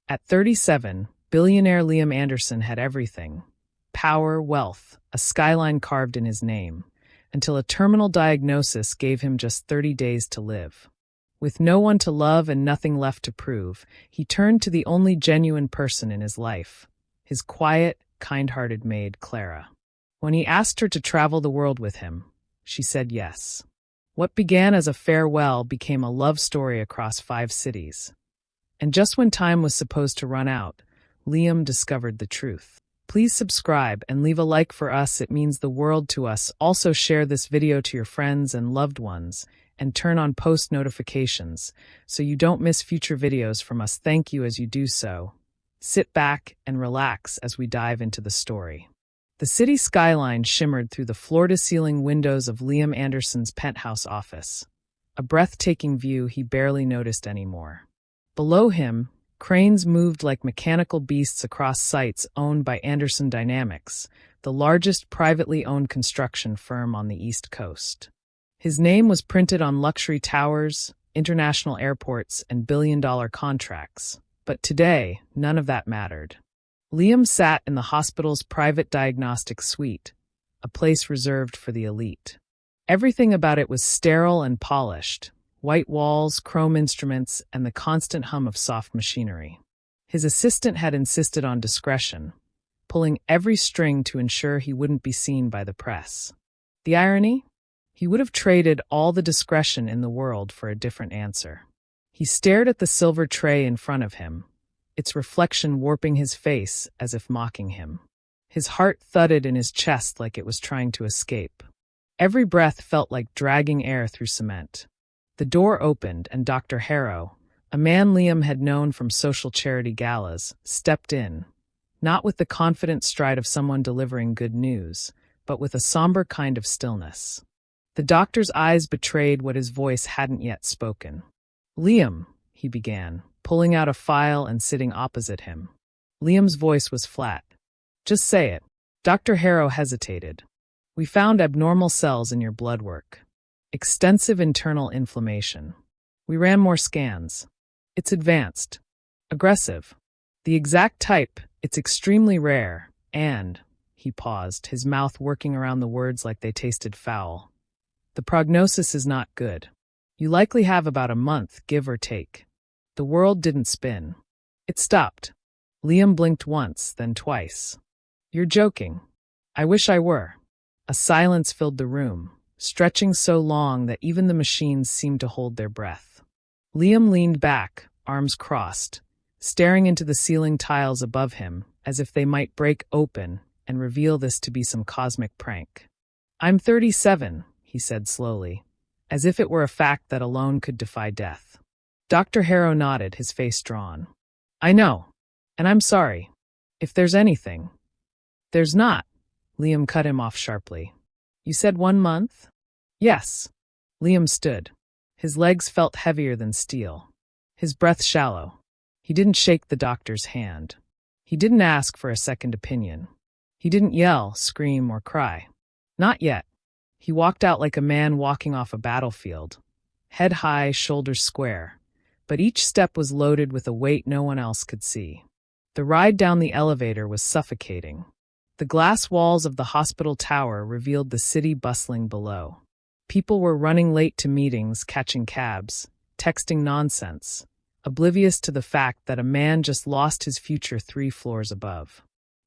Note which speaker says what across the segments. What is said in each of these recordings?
Speaker 1: At 37, billionaire Liam Anderson had everything: power, wealth, a skyline carved in his name, until a terminal diagnosis gave him just 30 days to live. With no one to love and nothing left to prove, he turned to the only genuine person in his life, his quiet, kind-hearted maid, Clara. When he asked her to travel the world with him, she said yes. What began as a farewell became a love story across 5 cities. And just when time was supposed to run out, Liam discovered the truth. Please subscribe and leave a like for us. It means the world to us. Also share this video to your friends and loved ones, and turn on post notifications so you don't miss future videos from us. Thank you as you do so. Sit back and relax as we dive into the story. The city skyline shimmered through the floor-to-ceiling windows of Liam Anderson's penthouse office, a breathtaking view he barely noticed anymore. Below him, cranes moved like mechanical beasts across sites owned by Anderson Dynamics, the largest privately owned construction firm on the East Coast. His name was printed on luxury towers, international airports, and billion-dollar contracts. But today, none of that mattered. Liam sat in the hospital's private diagnostic suite, a place reserved for the elite. Everything about it was sterile and polished: white walls, chrome instruments, and the constant hum of soft machinery. His assistant had insisted on discretion, pulling every string to ensure he wouldn't be seen by the press. The irony? He would have traded all the discretion in the world for a different answer. He stared at the silver tray in front of him, its reflection warping his face as if mocking him. His heart thudded in his chest like it was trying to escape. Every breath felt like dragging air through cement. The door opened and Dr. Harrow, a man Liam had known from social charity galas, stepped in, not with the confident stride of someone delivering good news, but with a somber kind of stillness. The doctor's eyes betrayed what his voice hadn't yet spoken. "Liam," he began, pulling out a file and sitting opposite him. Liam's voice was flat. "Just say it." Dr. Harrow hesitated. "We found abnormal cells in your blood work. Extensive internal inflammation. We ran more scans. It's advanced. Aggressive. The exact type, it's extremely rare, and," he paused, his mouth working around the words like they tasted foul, "the prognosis is not good. You likely have about a month, give or take." The world didn't spin. It stopped. Liam blinked once, then twice. "You're joking." "I wish I were." A silence filled the room, stretching so long that even the machines seemed to hold their breath. Liam leaned back, arms crossed, staring into the ceiling tiles above him as if they might break open and reveal this to be some cosmic prank. "I'm 37, he said slowly, as if it were a fact that alone could defy death. Dr. Harrow nodded, his face drawn. "I know, and I'm sorry. If there's anything." "There's not," Liam cut him off sharply. "You said 1 month?" "Yes." Liam stood. His legs felt heavier than steel. His breath shallow. He didn't shake the doctor's hand. He didn't ask for a second opinion. He didn't yell, scream, or cry. Not yet. He walked out like a man walking off a battlefield, head high, shoulders square, but each step was loaded with a weight no one else could see. The ride down the elevator was suffocating. The glass walls of the hospital tower revealed the city bustling below. People were running late to meetings, catching cabs, texting nonsense, oblivious to the fact that a man just lost his future 3 floors above.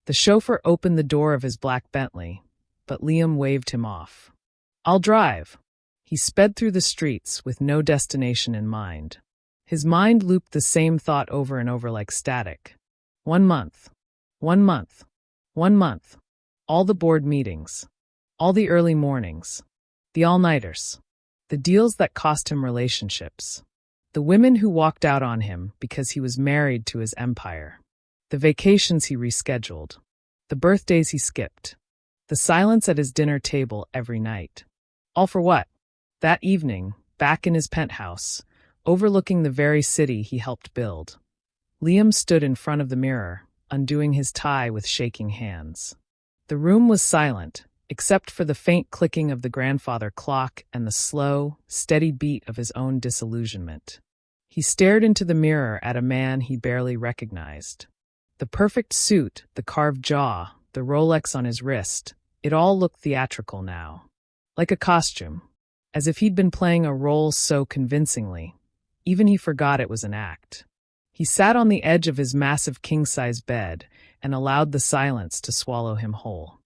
Speaker 1: The chauffeur opened the door of his black Bentley, but Liam waved him off. "I'll drive." He sped through the streets with no destination in mind. His mind looped the same thought over and over like static. 1 month. 1 month. 1 month. All the board meetings. All the early mornings. The all-nighters. The deals that cost him relationships. The women who walked out on him because he was married to his empire. The vacations he rescheduled. The birthdays he skipped. The silence at his dinner table every night. All for what? That evening, back in his penthouse, overlooking the very city he helped build, Liam stood in front of the mirror, undoing his tie with shaking hands. The room was silent, except for the faint clicking of the grandfather clock and the slow, steady beat of his own disillusionment. He stared into the mirror at a man he barely recognized. The perfect suit, the carved jaw, the Rolex on his wrist, it all looked theatrical now. Like a costume. As if he'd been playing a role so convincingly. Even he forgot it was an act. He sat on the edge of his massive king-size bed and allowed the silence to swallow him whole.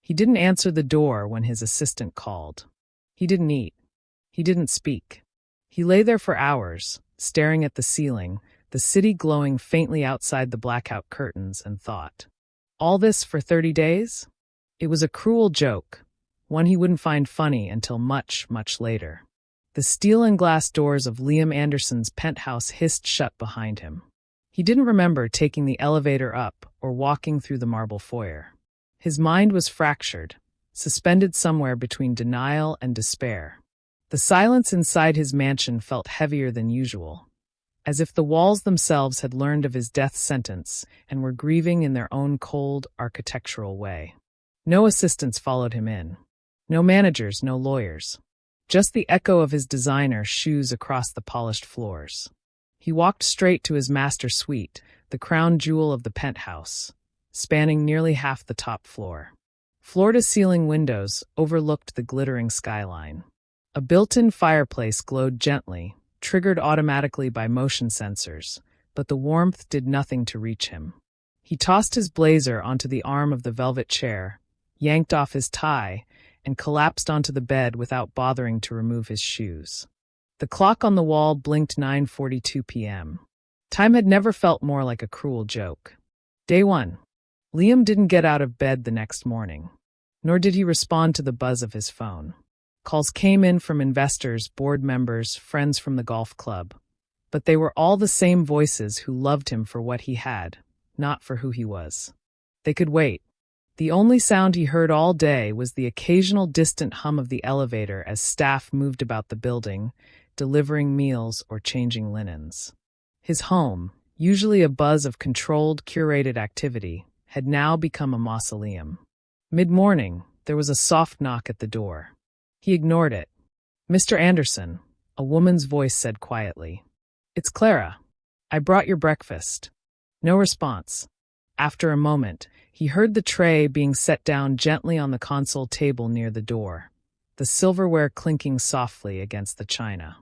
Speaker 1: He didn't answer the door when his assistant called. He didn't eat. He didn't speak. He lay there for hours, staring at the ceiling, the city glowing faintly outside the blackout curtains, and thought. All this for 30 days? It was a cruel joke, one he wouldn't find funny until much, much later. The steel and glass doors of Liam Anderson's penthouse hissed shut behind him. He didn't remember taking the elevator up or walking through the marble foyer. His mind was fractured, suspended somewhere between denial and despair. The silence inside his mansion felt heavier than usual, as if the walls themselves had learned of his death sentence and were grieving in their own cold, architectural way. No assistants followed him in. No managers, no lawyers. Just the echo of his designer shoes across the polished floors. He walked straight to his master suite, the crown jewel of the penthouse, spanning nearly half the top floor. Floor-to-ceiling windows overlooked the glittering skyline. A built-in fireplace glowed gently, triggered automatically by motion sensors, but the warmth did nothing to reach him. He tossed his blazer onto the arm of the velvet chair, yanked off his tie, and collapsed onto the bed without bothering to remove his shoes. The clock on the wall blinked 9:42 p.m. Time had never felt more like a cruel joke. Day 1. Liam didn't get out of bed the next morning, nor did he respond to the buzz of his phone. Calls came in from investors, board members, friends from the golf club, but they were all the same voices who loved him for what he had, not for who he was. They could wait. The only sound he heard all day was the occasional distant hum of the elevator as staff moved about the building, delivering meals or changing linens. His home, usually a buzz of controlled, curated activity, had now become a mausoleum. Mid-morning, there was a soft knock at the door. He ignored it. "Mr. Anderson," a woman's voice said quietly. "It's Clara. I brought your breakfast." No response. After a moment, he heard the tray being set down gently on the console table near the door, the silverware clinking softly against the china.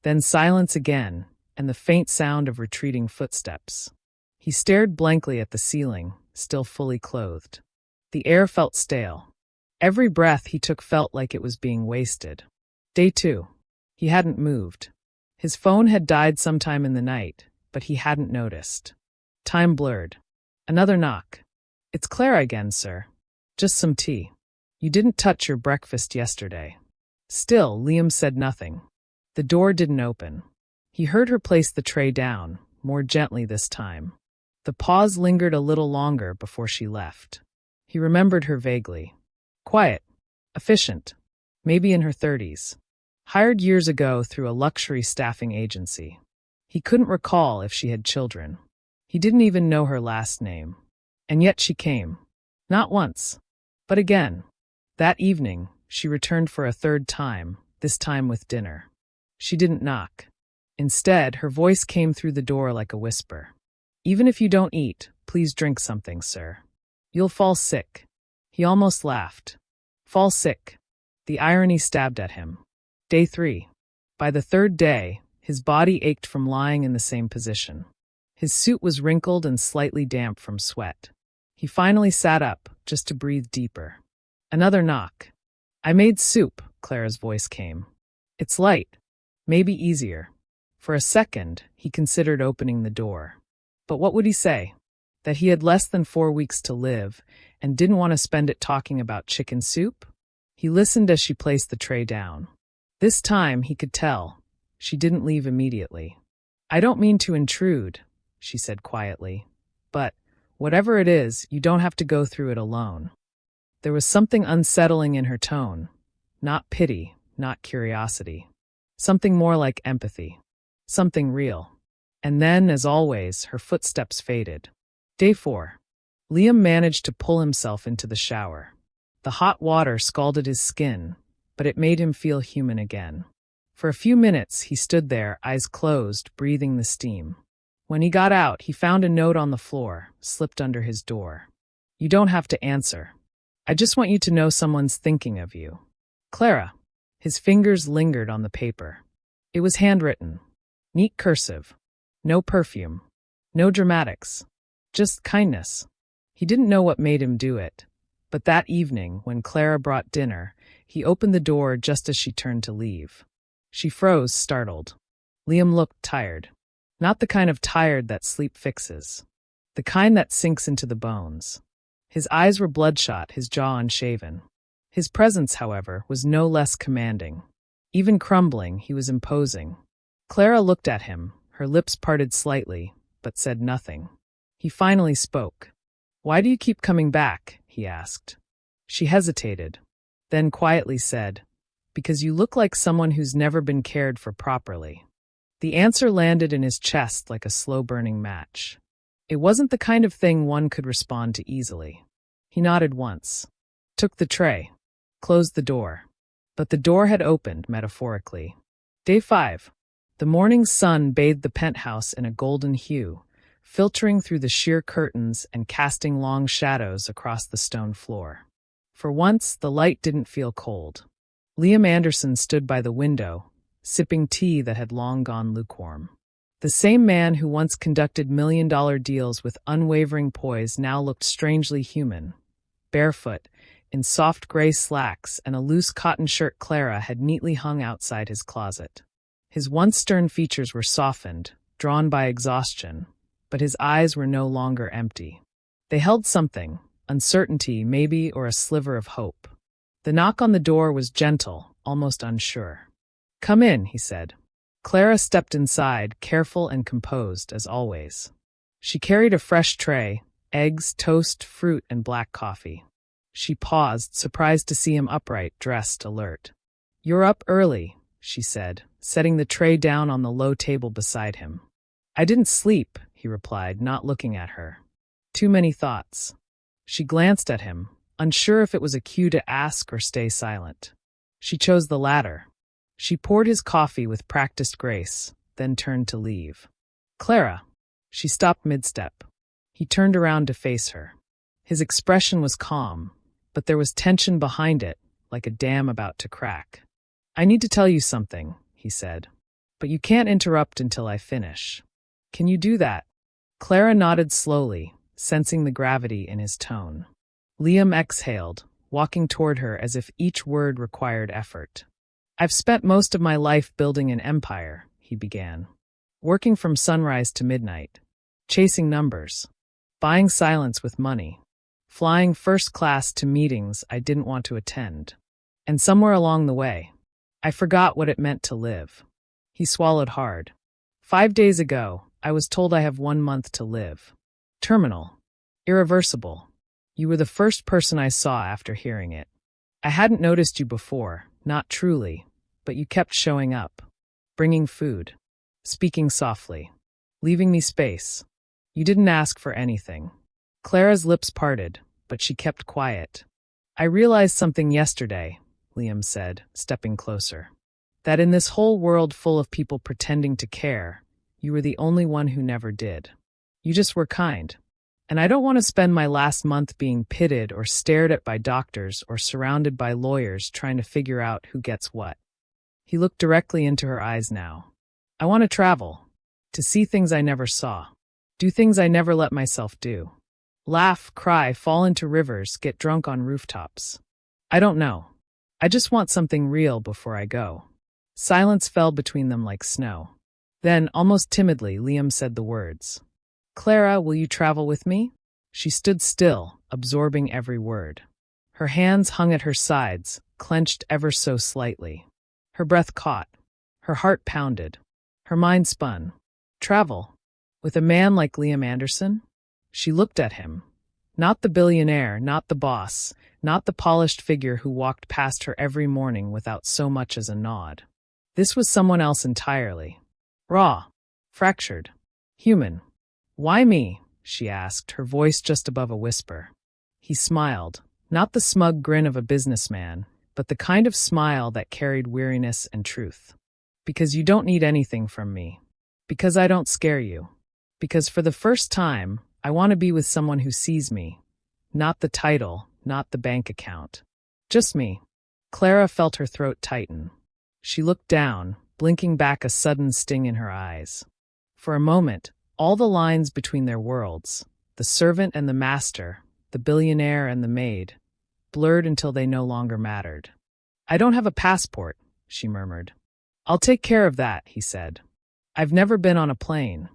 Speaker 1: Then silence again, and the faint sound of retreating footsteps. He stared blankly at the ceiling, still fully clothed. The air felt stale. Every breath he took felt like it was being wasted. Day 2. He hadn't moved. His phone had died sometime in the night, but he hadn't noticed. Time blurred. Another knock. "It's Clara again, sir. Just some tea. You didn't touch your breakfast yesterday." Still, Liam said nothing. The door didn't open. He heard her place the tray down, more gently this time. The pause lingered a little longer before she left. He remembered her vaguely. Quiet. Efficient. Maybe in her 30s. Hired years ago through a luxury staffing agency. He couldn't recall if she had children. He didn't even know her last name. And yet she came. Not once, but again. That evening, she returned for a third time, this time with dinner. She didn't knock. Instead, her voice came through the door like a whisper. "Even if you don't eat, please drink something, sir. You'll fall sick." He almost laughed. Fall sick. The irony stabbed at him. Day 3. By the third day, his body ached from lying in the same position. His suit was wrinkled and slightly damp from sweat. He finally sat up, just to breathe deeper. Another knock. "I made soup," Clara's voice came. "It's light. Maybe easier." For a second, he considered opening the door. But what would he say? That he had less than 4 weeks to live and didn't want to spend it talking about chicken soup? He listened as she placed the tray down. This time, he could tell. She didn't leave immediately. "I don't mean to intrude," she said quietly. "But whatever it is, you don't have to go through it alone." There was something unsettling in her tone. Not pity, not curiosity. Something more like empathy. Something real. And then, as always, her footsteps faded. Day 4. Liam managed to pull himself into the shower. The hot water scalded his skin, but it made him feel human again. For a few minutes, he stood there, eyes closed, breathing the steam. When he got out, he found a note on the floor, slipped under his door. You don't have to answer. I just want you to know someone's thinking of you. Clara. His fingers lingered on the paper. It was handwritten. Neat cursive. No perfume. No dramatics. Just kindness. He didn't know what made him do it. But that evening, when Clara brought dinner, he opened the door just as she turned to leave. She froze, startled. Liam looked tired. Not the kind of tired that sleep fixes. The kind that sinks into the bones. His eyes were bloodshot, his jaw unshaven. His presence, however, was no less commanding. Even crumbling, he was imposing. Clara looked at him, her lips parted slightly, but said nothing. He finally spoke. Why do you keep coming back? He asked. She hesitated, then quietly said, Because you look like someone who's never been cared for properly. The answer landed in his chest like a slow-burning match. It wasn't the kind of thing one could respond to easily. He nodded once, took the tray, closed the door. But the door had opened, metaphorically. Day 5. The morning sun bathed the penthouse in a golden hue, filtering through the sheer curtains and casting long shadows across the stone floor. For once, the light didn't feel cold. Liam Anderson stood by the window, sipping tea that had long gone lukewarm. The same man who once conducted million-dollar deals with unwavering poise now looked strangely human. Barefoot, in soft gray slacks and a loose cotton shirt Clara had neatly hung outside his closet. His once stern features were softened, drawn by exhaustion, but his eyes were no longer empty. They held something, uncertainty maybe, or a sliver of hope. The knock on the door was gentle, almost unsure. Come in, he said. Clara stepped inside, careful and composed as always. She carried a fresh tray, eggs, toast, fruit, and black coffee. She paused, surprised to see him upright, dressed, alert. You're up early, she said, setting the tray down on the low table beside him. I didn't sleep, he replied, not looking at her. Too many thoughts. She glanced at him, unsure if it was a cue to ask or stay silent. She chose the latter. She poured his coffee with practiced grace, then turned to leave. Clara. She stopped mid-step. He turned around to face her. His expression was calm, but there was tension behind it, like a dam about to crack. I need to tell you something, he said. But you can't interrupt until I finish. Can you do that? Clara nodded slowly, sensing the gravity in his tone. Liam exhaled, walking toward her as if each word required effort. I've spent most of my life building an empire, he began. Working from sunrise to midnight. Chasing numbers. Buying silence with money. Flying first class to meetings I didn't want to attend. And somewhere along the way, I forgot what it meant to live. He swallowed hard. 5 days ago, I was told I have 1 month to live. Terminal. Irreversible. You were the first person I saw after hearing it. I hadn't noticed you before, not truly, but you kept showing up. Bringing food. Speaking softly. Leaving me space. You didn't ask for anything. Clara's lips parted, but she kept quiet. I realized something yesterday, Liam said, stepping closer. That in this whole world full of people pretending to care, you were the only one who never did. You just were kind. And I don't want to spend my last month being pitted or stared at by doctors or surrounded by lawyers trying to figure out who gets what. He looked directly into her eyes now. I want to travel. To see things I never saw. Do things I never let myself do. Laugh, cry, fall into rivers, get drunk on rooftops. I don't know. I just want something real before I go. Silence fell between them like snow. Then, almost timidly, Liam said the words. Clara, will you travel with me? She stood still, absorbing every word. Her hands hung at her sides, clenched ever so slightly. Her breath caught. Her heart pounded. Her mind spun. Travel? With a man like Liam Anderson? She looked at him. Not the billionaire, not the boss, not the polished figure who walked past her every morning without so much as a nod. This was someone else entirely. Raw. Fractured. Human. Why me? She asked, her voice just above a whisper. He smiled, not the smug grin of a businessman, but the kind of smile that carried weariness and truth. Because you don't need anything from me. Because I don't scare you. Because for the first time, I want to be with someone who sees me. Not the title, not the bank account. Just me. Clara felt her throat tighten. She looked down, blinking back a sudden sting in her eyes. For a moment, all the lines between their worlds, the servant and the master, the billionaire and the maid, blurred until they no longer mattered. I don't have a passport, she murmured. I'll take care of that, he said. I've never been on a plane.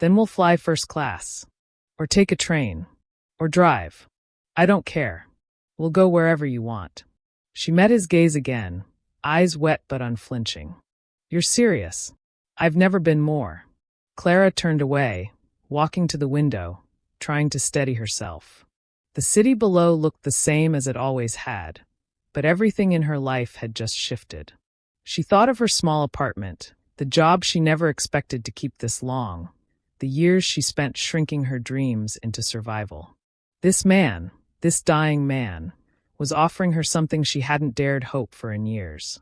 Speaker 1: Then we'll fly first class. Or take a train. Or drive. I don't care. We'll go wherever you want. She met his gaze again, eyes wet but unflinching. You're serious. I've never been more. Clara turned away, walking to the window, trying to steady herself. The city below looked the same as it always had, but everything in her life had just shifted. She thought of her small apartment, the job she never expected to keep this long, the years she spent shrinking her dreams into survival. This man, this dying man, was offering her something she hadn't dared hope for in years.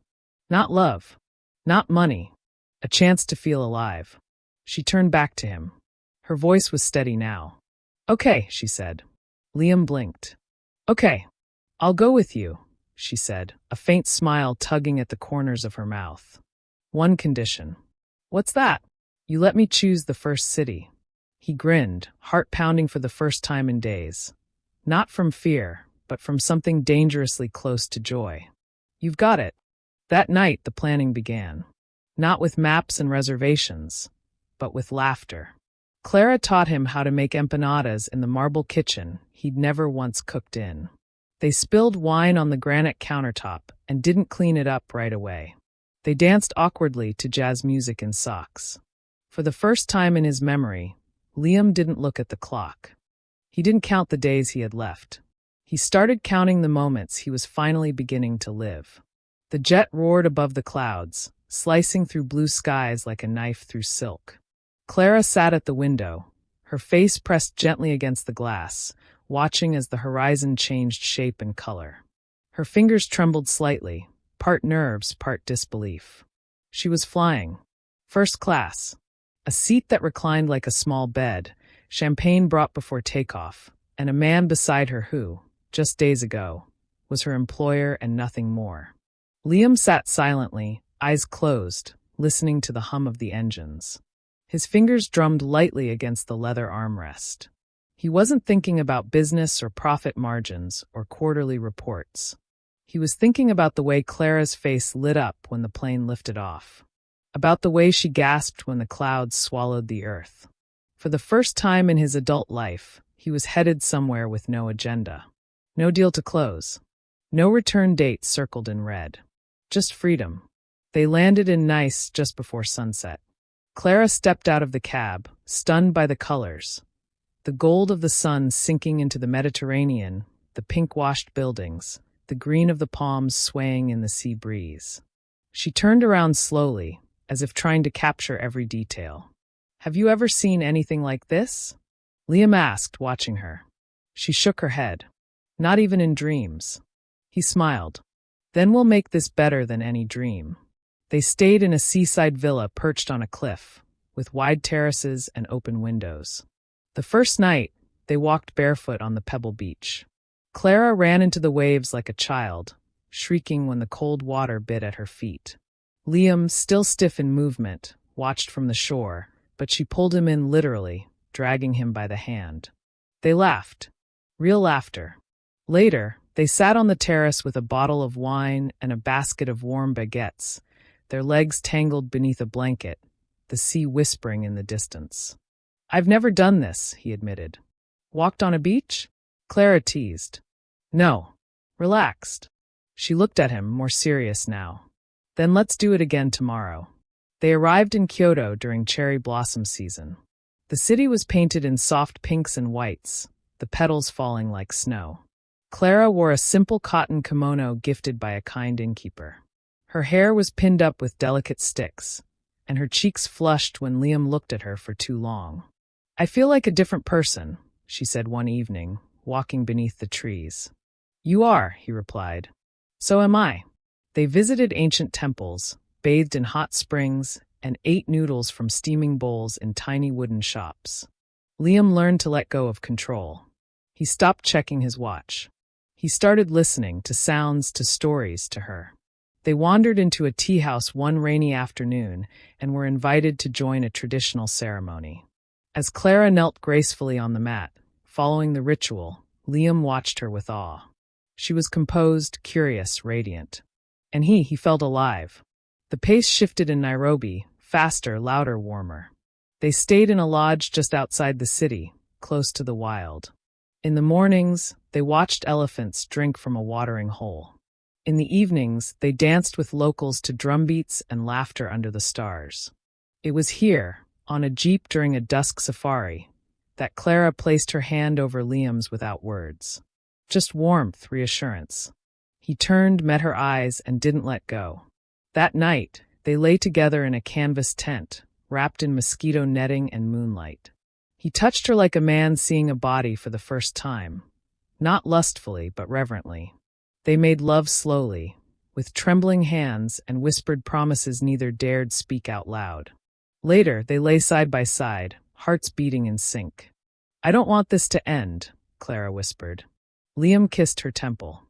Speaker 1: Not love, not money, a chance to feel alive. She turned back to him. Her voice was steady now. Okay, she said. Liam blinked. Okay, I'll go with you, she said, a faint smile tugging at the corners of her mouth. One condition. What's that? You let me choose the first city. He grinned, heart pounding for the first time in days. Not from fear, but from something dangerously close to joy. You've got it. That night the planning began. Not with maps and reservations, but with laughter. Clara taught him how to make empanadas in the marble kitchen he'd never once cooked in. They spilled wine on the granite countertop and didn't clean it up right away. They danced awkwardly to jazz music in socks. For the first time in his memory, Liam didn't look at the clock. He didn't count the days he had left. He started counting the moments he was finally beginning to live. The jet roared above the clouds, slicing through blue skies like a knife through silk. Clara sat at the window, her face pressed gently against the glass, watching as the horizon changed shape and color. Her fingers trembled slightly, part nerves, part disbelief. She was flying. First class. A seat that reclined like a small bed, champagne brought before takeoff, and a man beside her who, just days ago, was her employer and nothing more. Liam sat silently, eyes closed, listening to the hum of the engines. His fingers drummed lightly against the leather armrest. He wasn't thinking about business or profit margins or quarterly reports. He was thinking about the way Clara's face lit up when the plane lifted off. About the way she gasped when the clouds swallowed the earth. For the first time in his adult life, he was headed somewhere with no agenda. No deal to close. No return date circled in red. Just freedom. They landed in Nice just before sunset. Clara stepped out of the cab, stunned by the colors. The gold of the sun sinking into the Mediterranean, the pink-washed buildings, the green of the palms swaying in the sea breeze. She turned around slowly, as if trying to capture every detail. Have you ever seen anything like this? Liam asked, watching her. She shook her head. Not even in dreams. He smiled. Then we'll make this better than any dream. They stayed in a seaside villa perched on a cliff, with wide terraces and open windows. The first night, they walked barefoot on the pebble beach. Clara ran into the waves like a child, shrieking when the cold water bit at her feet. Liam, still stiff in movement, watched from the shore, but she pulled him in literally, dragging him by the hand. They laughed. Real laughter. Later, they sat on the terrace with a bottle of wine and a basket of warm baguettes, their legs tangled beneath a blanket, the sea whispering in the distance. I've never done this, he admitted. Walked on a beach? Clara teased. No. Relaxed. She looked at him, more serious now. Then let's do it again tomorrow. They arrived in Kyoto during cherry blossom season. The city was painted in soft pinks and whites, the petals falling like snow. Clara wore a simple cotton kimono gifted by a kind innkeeper. Her hair was pinned up with delicate sticks, and her cheeks flushed when Liam looked at her for too long. I feel like a different person, she said one evening, walking beneath the trees. You are, he replied. So am I. They visited ancient temples, bathed in hot springs, and ate noodles from steaming bowls in tiny wooden shops. Liam learned to let go of control. He stopped checking his watch. He started listening to sounds, to stories, to her. They wandered into a tea house one rainy afternoon and were invited to join a traditional ceremony. As Clara knelt gracefully on the mat, following the ritual, Liam watched her with awe. She was composed, curious, radiant. And he felt alive. The pace shifted in Nairobi, faster, louder, warmer. They stayed in a lodge just outside the city, close to the wild. In the mornings, they watched elephants drink from a watering hole. In the evenings, they danced with locals to drumbeats and laughter under the stars. It was here, on a jeep during a dusk safari, that Clara placed her hand over Liam's without words. Just warmth, reassurance. He turned, met her eyes, and didn't let go. That night, they lay together in a canvas tent, wrapped in mosquito netting and moonlight. He touched her like a man seeing a body for the first time, not lustfully but reverently. They made love slowly, with trembling hands and whispered promises neither dared speak out loud. Later, they lay side by side, hearts beating in sync. "I don't want this to end," Clara whispered. Liam kissed her temple.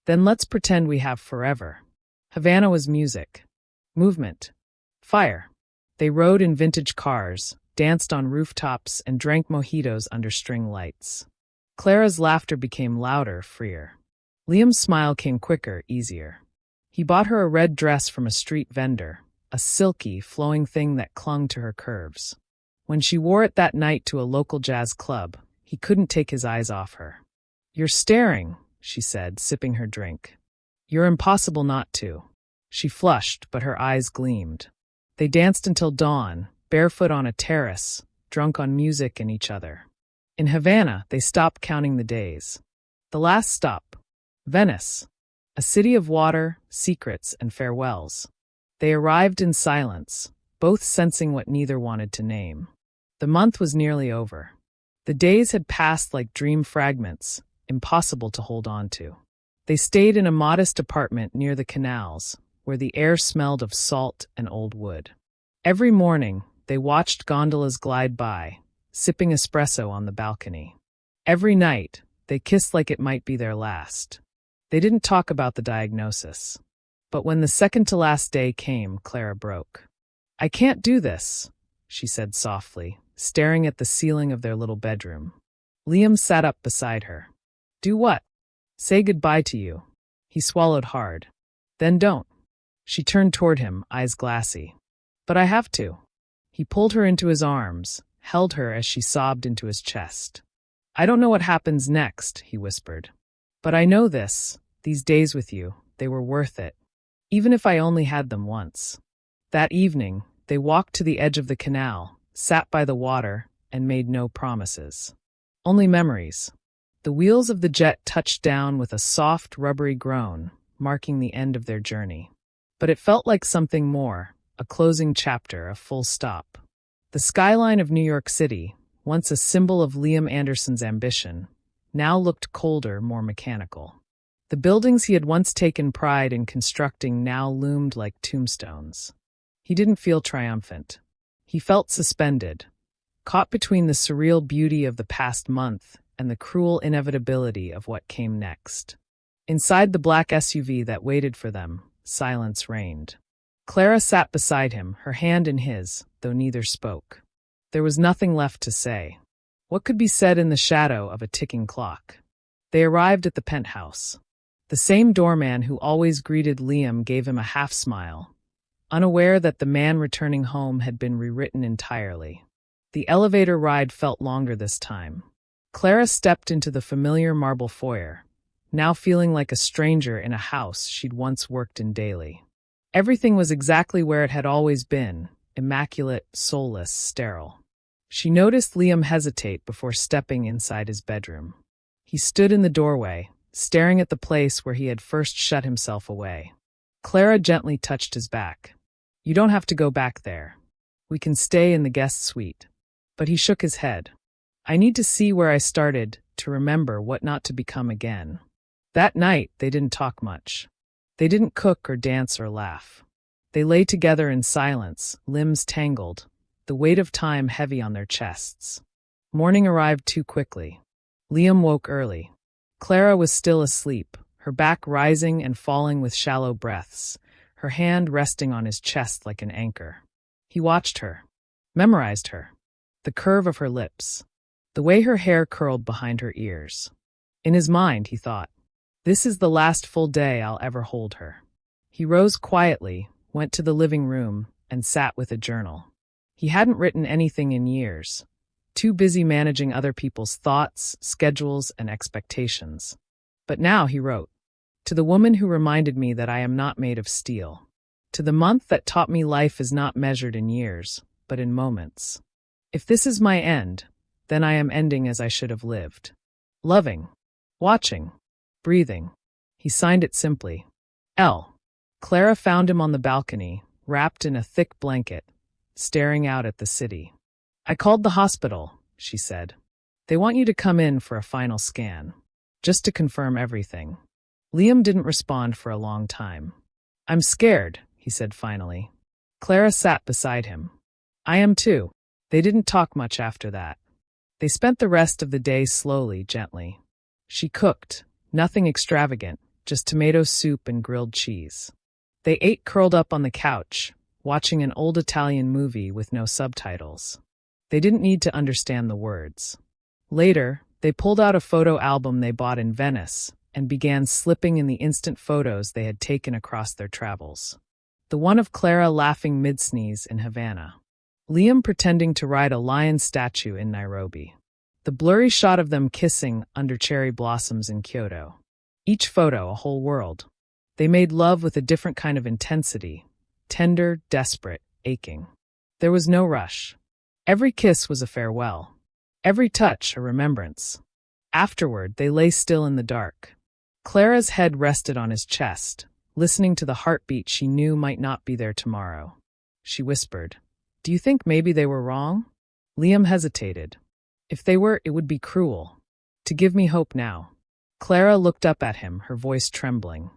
Speaker 1: "Then let's pretend we have forever." Havana was music, movement, fire. They rode in vintage cars, danced on rooftops, and drank mojitos under string lights. Clara's laughter became louder, freer. Liam's smile came quicker, easier. He bought her a red dress from a street vendor, a silky, flowing thing that clung to her curves. When she wore it that night to a local jazz club, he couldn't take his eyes off her. "You're staring," she said, sipping her drink. "You're impossible not to." She flushed, but her eyes gleamed. They danced until dawn, barefoot on a terrace, drunk on music and each other. In Havana, they stopped counting the days. The last stop, Venice, a city of water, secrets, and farewells. They arrived in silence, both sensing what neither wanted to name. The month was nearly over. The days had passed like dream fragments, impossible to hold on to. They stayed in a modest apartment near the canals, where the air smelled of salt and old wood. Every morning, they watched gondolas glide by, sipping espresso on the balcony. Every night, they kissed like it might be their last. They didn't talk about the diagnosis. But when the second-to-last day came, Clara broke. "I can't do this," she said softly, staring at the ceiling of their little bedroom. Liam sat up beside her. "Do what?" "Say goodbye to you." He swallowed hard. "Then don't." She turned toward him, eyes glassy. "But I have to." He pulled her into his arms, held her as she sobbed into his chest. "I don't know what happens next," he whispered. "But I know this, these days with you, they were worth it. Even if I only had them once." That evening, they walked to the edge of the canal, sat by the water, and made no promises. Only memories. The wheels of the jet touched down with a soft, rubbery groan, marking the end of their journey. But it felt like something more, a closing chapter, a full stop. The skyline of New York City, once a symbol of Liam Anderson's ambition, now looked colder, more mechanical. The buildings he had once taken pride in constructing now loomed like tombstones. He didn't feel triumphant. He felt suspended, caught between the surreal beauty of the past month and the cruel inevitability of what came next. Inside the black SUV that waited for them, silence reigned. Clara sat beside him, her hand in his, though neither spoke. There was nothing left to say. What could be said in the shadow of a ticking clock? They arrived at the penthouse. The same doorman who always greeted Liam gave him a half-smile, unaware that the man returning home had been rewritten entirely. The elevator ride felt longer this time. Clara stepped into the familiar marble foyer, now feeling like a stranger in a house she'd once worked in daily. Everything was exactly where it had always been, immaculate, soulless, sterile. She noticed Liam hesitate before stepping inside his bedroom. He stood in the doorway, staring at the place where he had first shut himself away. Clara gently touched his back. "You don't have to go back there. We can stay in the guest suite." But he shook his head. "I need to see where I started, to remember what not to become again." That night, they didn't talk much. They didn't cook or dance or laugh. They lay together in silence, limbs tangled, the weight of time heavy on their chests. Morning arrived too quickly. Liam woke early. Clara was still asleep, her back rising and falling with shallow breaths, her hand resting on his chest like an anchor. He watched her, memorized her, the curve of her lips, the way her hair curled behind her ears. In his mind, he thought, "This is the last full day I'll ever hold her." He rose quietly, went to the living room, and sat with a journal. He hadn't written anything in years, too busy managing other people's thoughts, schedules, and expectations. But now he wrote, "To the woman who reminded me that I am not made of steel. To the month that taught me life is not measured in years, but in moments. If this is my end, then I am ending as I should have lived. Loving, watching, breathing." He signed it simply, L. Clara found him on the balcony, wrapped in a thick blanket, staring out at the city. "I called the hospital," she said. "They want you to come in for a final scan, just to confirm everything." Liam didn't respond for a long time. "I'm scared," he said finally. Clara sat beside him. "I am too." They didn't talk much after that. They spent the rest of the day slowly, gently. She cooked, nothing extravagant, just tomato soup and grilled cheese. They ate curled up on the couch, watching an old Italian movie with no subtitles. They didn't need to understand the words. Later, they pulled out a photo album they bought in Venice and began slipping in the instant photos they had taken across their travels. The one of Clara laughing mid-sneeze in Havana. Liam pretending to ride a lion statue in Nairobi. The blurry shot of them kissing under cherry blossoms in Kyoto. Each photo a whole world. They made love with a different kind of intensity, tender, desperate, aching. There was no rush. Every kiss was a farewell. Every touch a remembrance. Afterward, they lay still in the dark. Clara's head rested on his chest, listening to the heartbeat she knew might not be there tomorrow. She whispered, "Do you think maybe they were wrong?" Liam hesitated. "If they were, it would be cruel. To give me hope now." Clara looked up at him, her voice trembling.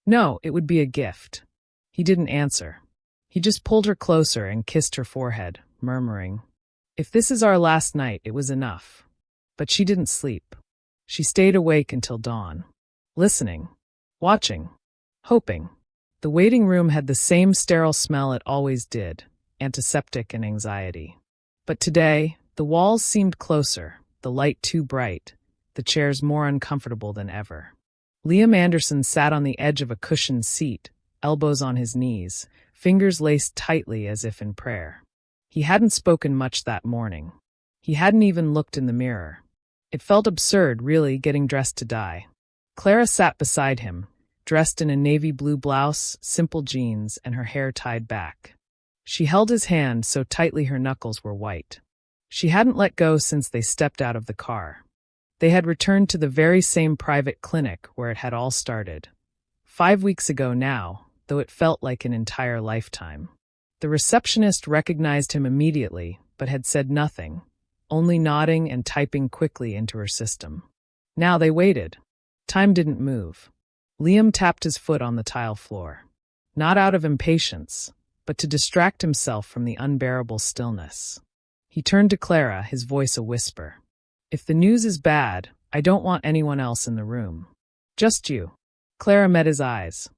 Speaker 1: "No, it would be a gift." He didn't answer. He just pulled her closer and kissed her forehead, murmuring, "If this is our last night, it was enough." But she didn't sleep. She stayed awake until dawn. Listening, watching, hoping. The waiting room had the same sterile smell it always did, antiseptic and anxiety. But today, the walls seemed closer, the light too bright, the chairs more uncomfortable than ever. Liam Anderson sat on the edge of a cushioned seat, elbows on his knees, fingers laced tightly as if in prayer. He hadn't spoken much that morning. He hadn't even looked in the mirror. It felt absurd, really, getting dressed to die. Clara sat beside him, dressed in a navy blue blouse, simple jeans, and her hair tied back. She held his hand so tightly her knuckles were white. She hadn't let go since they stepped out of the car. They had returned to the very same private clinic where it had all started. 5 weeks ago now, though it felt like an entire lifetime. The receptionist recognized him immediately, but had said nothing, only nodding and typing quickly into her system. Now they waited. Time didn't move. Liam tapped his foot on the tile floor. Not out of impatience, but to distract himself from the unbearable stillness. He turned to Clara, his voice a whisper. "If the news is bad, I don't want anyone else in the room. Just you." Clara met his eyes.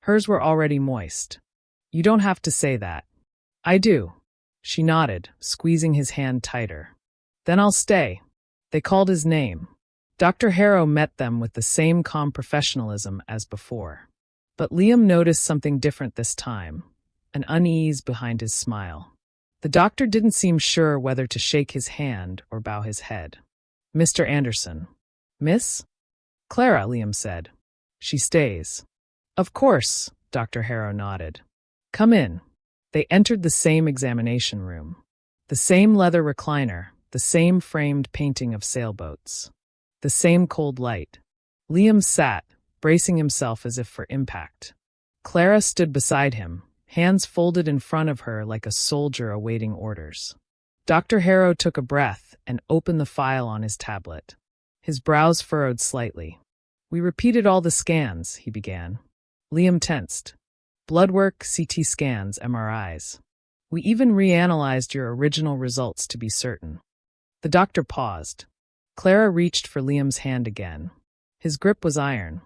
Speaker 1: Hers were already moist. "You don't have to say that." "I do." She nodded, squeezing his hand tighter. "Then I'll stay." They called his name. Dr. Harrow met them with the same calm professionalism as before. But Liam noticed something different this time, an unease behind his smile. The doctor didn't seem sure whether to shake his hand or bow his head. "Mr. Anderson." "Miss?" "Clara," Liam said. "She stays." "Of course," Dr. Harrow nodded. "Come in." They entered the same examination room. The same leather recliner, the same framed painting of sailboats. The same cold light. Liam sat, bracing himself as if for impact. Clara stood beside him, hands folded in front of her like a soldier awaiting orders. Dr. Harrow took a breath and opened the file on his tablet. His brows furrowed slightly. "We repeated all the scans," he began. Liam tensed. Blood work, CT scans, MRIs. We even reanalyzed your original results to be certain. The doctor paused. Clara reached for Liam's hand again. His grip was iron.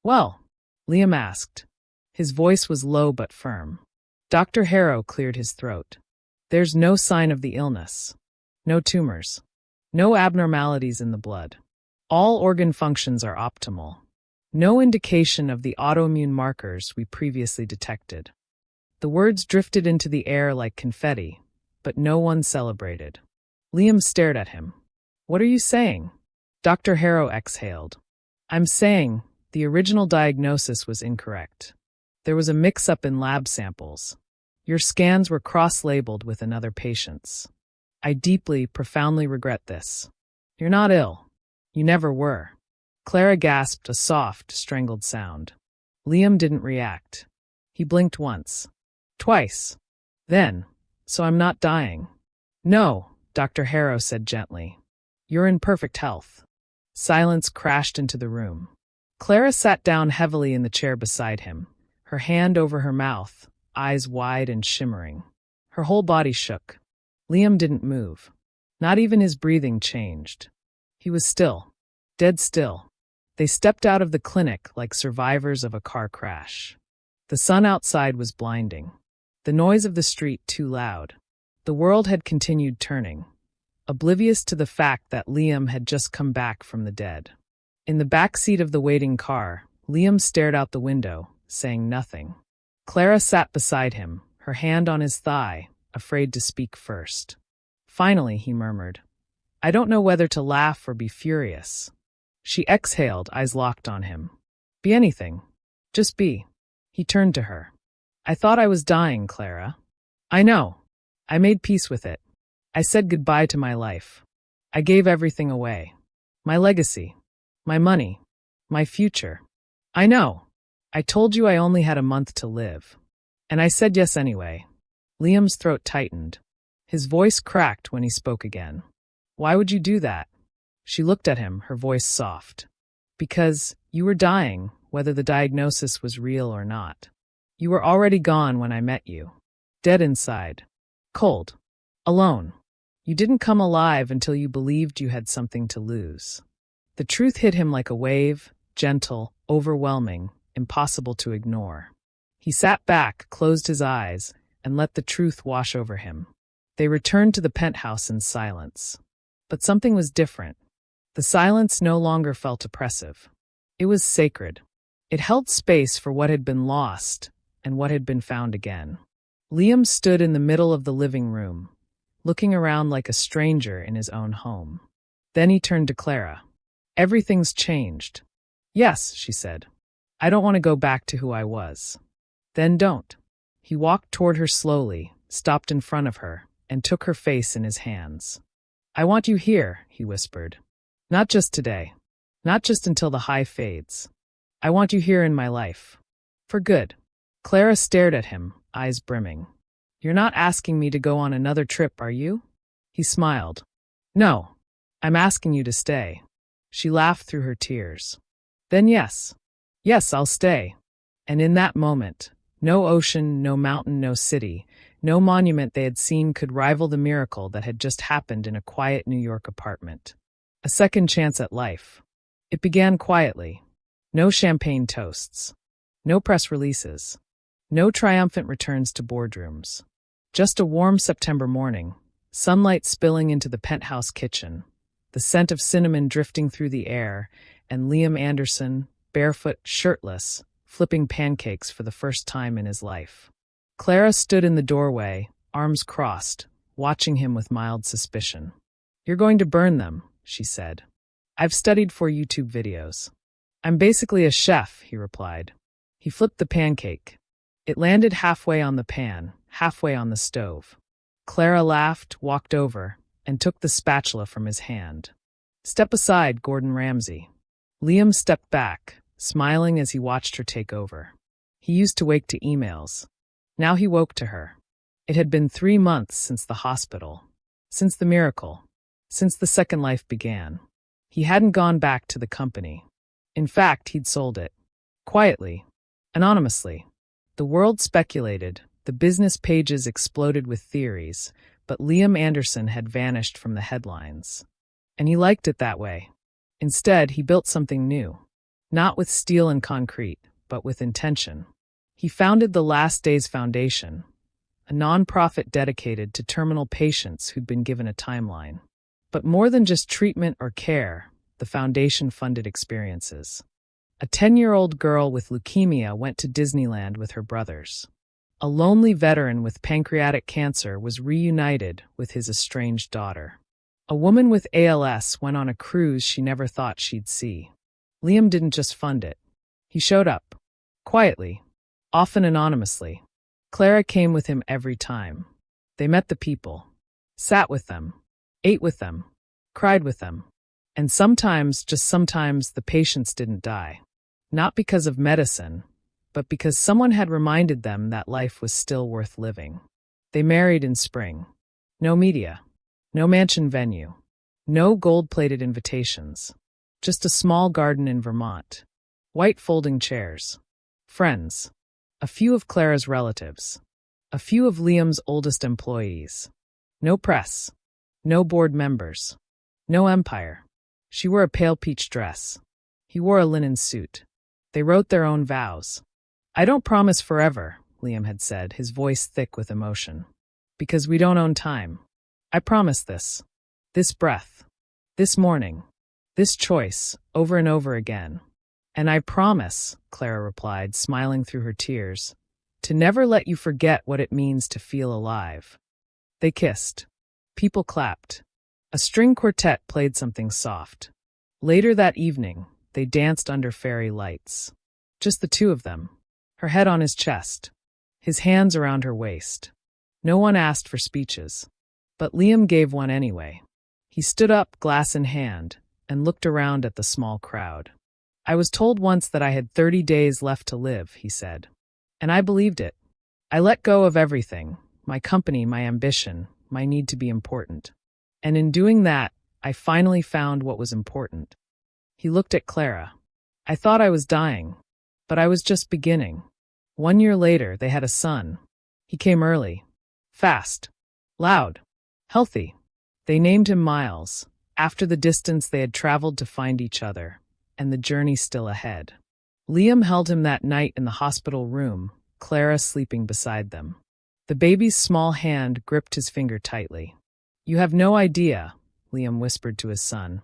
Speaker 1: Well, Liam asked. His voice was low but firm. Dr. Harrow cleared his throat. There's no sign of the illness. No tumors. No abnormalities in the blood. All organ functions are optimal. No indication of the autoimmune markers we previously detected. The words drifted into the air like confetti, but no one celebrated. Liam stared at him. What are you saying? Dr. Harrow exhaled. I'm saying the original diagnosis was incorrect. There was a mix-up in lab samples. Your scans were cross-labeled with another patient's. I deeply, profoundly regret this. You're not ill. You never were. Clara gasped a soft, strangled sound. Liam didn't react. He blinked once. Twice. Then, so I'm not dying. No, Dr. Harrow said gently. You're in perfect health. Silence crashed into the room. Clara sat down heavily in the chair beside him, her hand over her mouth, eyes wide and shimmering. Her whole body shook. Liam didn't move. Not even his breathing changed. He was still. Dead still. They stepped out of the clinic like survivors of a car crash. The sun outside was blinding. The noise of the street too loud. The world had continued turning, oblivious to the fact that Liam had just come back from the dead. In the back seat of the waiting car, Liam stared out the window, saying nothing. Clara sat beside him, her hand on his thigh, afraid to speak first. Finally, he murmured, I don't know whether to laugh or be furious. She exhaled, eyes locked on him. Be anything. Just be. He turned to her. I thought I was dying, Clara. I know. I made peace with it. I said goodbye to my life. I gave everything away. My legacy. My money. My future. I know. I told you I only had a month to live. And I said yes anyway. Liam's throat tightened. His voice cracked when he spoke again. Why would you do that? She looked at him, her voice soft. Because you were dying, whether the diagnosis was real or not. You were already gone when I met you. Dead inside. Cold. Alone. You didn't come alive until you believed you had something to lose. The truth hit him like a wave, gentle, overwhelming, impossible to ignore. He sat back, closed his eyes, and let the truth wash over him. They returned to the penthouse in silence. But something was different. The silence no longer felt oppressive. It was sacred. It held space for what had been lost and what had been found again. Liam stood in the middle of the living room, looking around like a stranger in his own home. Then he turned to Clara. Everything's changed. Yes, she said. I don't want to go back to who I was. Then don't. He walked toward her slowly, stopped in front of her, and took her face in his hands. I want you here, he whispered. Not just today. Not just until the high fades. I want you here in my life. For good. Clara stared at him, eyes brimming. You're not asking me to go on another trip, are you? He smiled. No. I'm asking you to stay. She laughed through her tears. Then yes. Yes, I'll stay. And in that moment, no ocean, no mountain, no city, no monument they had seen could rival the miracle that had just happened in a quiet New York apartment. A second chance at life. It began quietly. No champagne toasts. No press releases. No triumphant returns to boardrooms. Just a warm September morning, sunlight spilling into the penthouse kitchen, the scent of cinnamon drifting through the air, and Liam Anderson, barefoot, shirtless, flipping pancakes for the first time in his life. Clara stood in the doorway, arms crossed, watching him with mild suspicion. You're going to burn them, she said. I've studied for YouTube videos. I'm basically a chef, he replied. He flipped the pancake. It landed halfway on the pan, halfway on the stove. Clara laughed, walked over, and took the spatula from his hand. Step aside, Gordon Ramsay. Liam stepped back, smiling as he watched her take over. He used to wake to emails. Now he woke to her. It had been 3 months since the hospital, since the miracle, since the second life began. He hadn't gone back to the company. In fact, he'd sold it. Quietly. Anonymously. The world speculated, the business pages exploded with theories, but Liam Anderson had vanished from the headlines. And he liked it that way. Instead, he built something new. Not with steel and concrete, but with intention. He founded the Last Days Foundation, a nonprofit dedicated to terminal patients who'd been given a timeline. But more than just treatment or care, the foundation funded experiences. A 10-year-old girl with leukemia went to Disneyland with her brothers. A lonely veteran with pancreatic cancer was reunited with his estranged daughter. A woman with ALS went on a cruise she never thought she'd see. Liam didn't just fund it. He showed up. Quietly. Often anonymously. Clara came with him every time. They met the people. Sat with them. Ate with them. Cried with them. And sometimes, just sometimes, the patients didn't die. Not because of medicine, but because someone had reminded them that life was still worth living. They married in spring. No media. No mansion venue. No gold-plated invitations. Just a small garden in Vermont. White folding chairs. Friends. A few of Clara's relatives. A few of Liam's oldest employees. No press. No board members. No empire. She wore a pale peach dress. He wore a linen suit. They wrote their own vows. "I don't promise forever," Liam had said, his voice thick with emotion. "Because we don't own time. I promise this. This breath. This morning. This choice, over and over again. And I promise," Clara replied, smiling through her tears, "to never let you forget what it means to feel alive." They kissed. People clapped. A string quartet played something soft. Later that evening, they danced under fairy lights. Just the two of them. Her head on his chest. His hands around her waist. No one asked for speeches. But Liam gave one anyway. He stood up, glass in hand, and looked around at the small crowd. "I was told once that I had 30 days left to live," he said. "And I believed it. I let go of everything, my company, my ambition, my need to be important. And in doing that, I finally found what was important." He looked at Clara. "I thought I was dying, but I was just beginning." 1 year later, they had a son. He came early. Fast. Loud. Healthy. They named him Miles, after the distance they had traveled to find each other, and the journey still ahead. Liam held him that night in the hospital room, Clara sleeping beside them. The baby's small hand gripped his finger tightly. "You have no idea," Liam whispered to his son,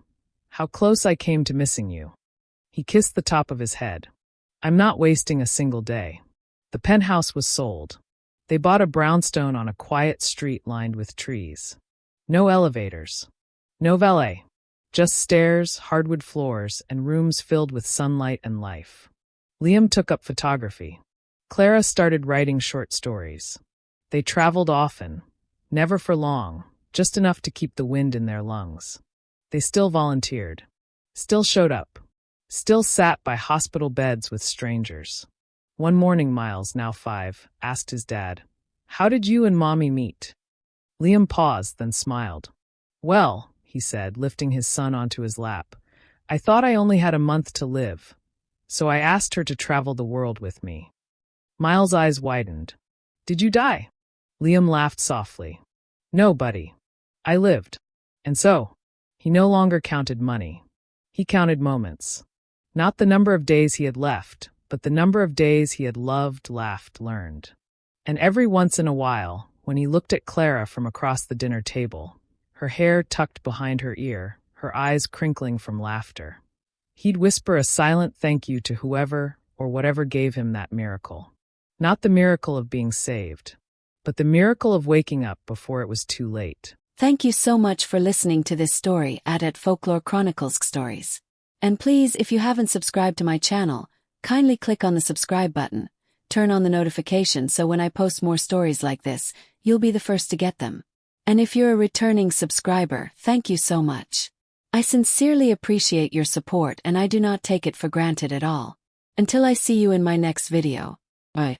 Speaker 1: "how close I came to missing you." He kissed the top of his head. "I'm not wasting a single day." The penthouse was sold. They bought a brownstone on a quiet street lined with trees. No elevators. No valet. Just stairs, hardwood floors, and rooms filled with sunlight and life. Liam took up photography. Clara started writing short stories. They traveled often. Never for long. Just enough to keep the wind in their lungs. They still volunteered. Still showed up. Still sat by hospital beds with strangers. One morning, Miles, now 5, asked his dad, "How did you and Mommy meet?" Liam paused, then smiled. "Well," he said, lifting his son onto his lap, "I thought I only had a month to live, so I asked her to travel the world with me." Miles' eyes widened. "Did you die?" Liam laughed softly. "No, buddy. I lived." And so, he no longer counted money. He counted moments. Not the number of days he had left, but the number of days he had loved, laughed, learned. And every once in a while, when he looked at Clara from across the dinner table, her hair tucked behind her ear, her eyes crinkling from laughter, he'd whisper a silent thank you to whoever or whatever gave him that miracle. Not the miracle of being saved, but the miracle of waking up before it was too late.
Speaker 2: Thank you so much for listening to this story at Folklore Chronicles-k stories. And please, if you haven't subscribed to my channel, kindly click on the subscribe button, turn on the notification so when I post more stories like this, you'll be the first to get them. And if you're a returning subscriber, thank you so much. I sincerely appreciate your support and I do not take it for granted at all. Until I see you in my next video. Bye.